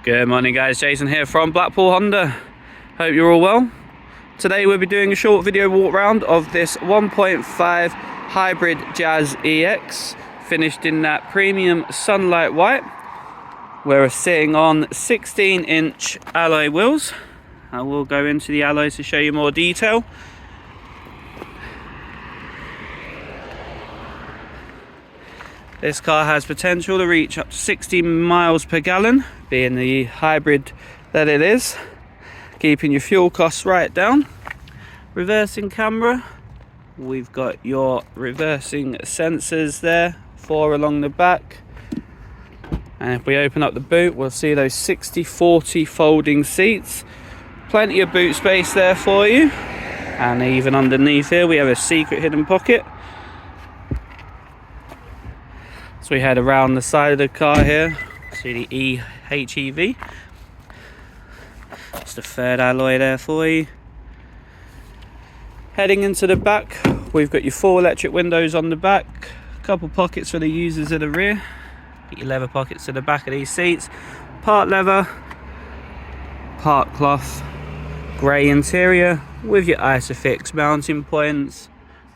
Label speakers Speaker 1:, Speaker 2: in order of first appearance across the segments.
Speaker 1: Good morning guys, Jason here from Blackpool Honda. Hope you're all well. Today we'll be doing a short video walk round of this 1.5 hybrid Jazz EX, finished in that premium sunlight white. We're sitting on 16-inch alloy wheels. I will go into the alloys to show you more detail. This car has potential to reach up to 60 miles per gallon, being the hybrid that it is, keeping your fuel costs right down. Reversing camera, we've got your reversing sensors there, 4 along the back. And if we open up the boot, we'll see those 60/40 folding seats. Plenty of boot space there for you. And even underneath here, we have a secret hidden pocket. So we head around the side of the car here, see the HEV. Just a third alloy there for you. Heading into the back, we've got your 4 electric windows on the back, a couple pockets for the users at the rear, get your leather pockets to the back of these seats, part leather, part cloth, grey interior with your Isofix mounting points,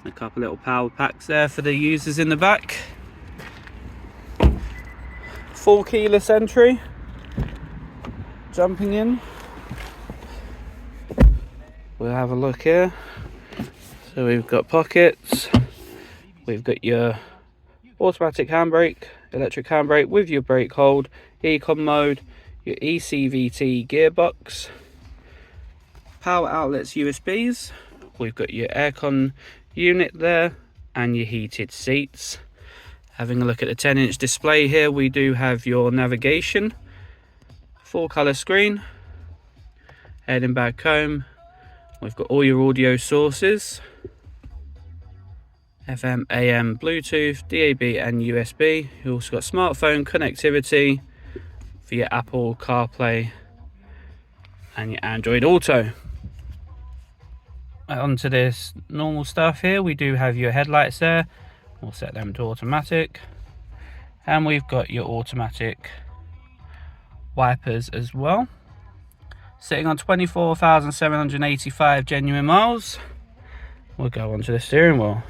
Speaker 1: and a couple little power packs there for the users in the back. Full keyless entry. Jumping in, we'll have a look here. So we've got pockets, we've got your automatic handbrake, electric handbrake with your brake hold, ECON Mode, your eCVT gearbox, power outlets USBs, we've got your aircon unit there and your heated seats. Having a look at the 10-inch display here, we do have your navigation, full colour screen, head and back comb. We've got all your audio sources, FM, AM, Bluetooth, DAB and USB. You've also got smartphone connectivity for your Apple CarPlay and your Android Auto. Onto this normal stuff here, we do have your headlights there. We'll set them to automatic, and we've got your automatic wipers as well. Sitting on 24,785 genuine miles. We'll go onto the steering wheel.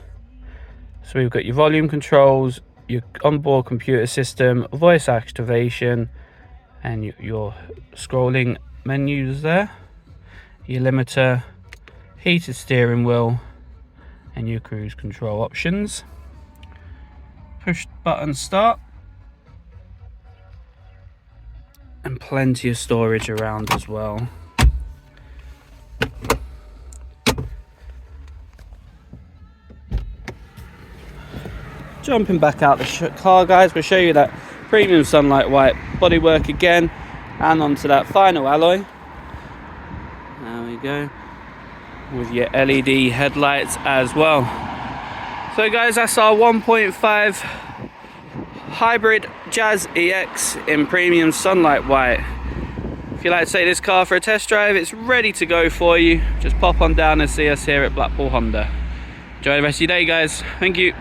Speaker 1: So we've got your volume controls, your onboard computer system, voice activation, and your scrolling menus there, your limiter, heated steering wheel, and your cruise control options. Push button start, and plenty of storage around as well. Jumping back out the car guys, we'll show you that premium sunlight white bodywork again, and onto that final alloy. There we go, with your LED headlights as well. So guys, that's our 1.5 hybrid Jazz EX in premium sunlight white. If you'd like to take this car for a test drive, it's ready to go for you. Just pop on down and see us here at Blackpool Honda. Enjoy the rest of your day guys. Thank you.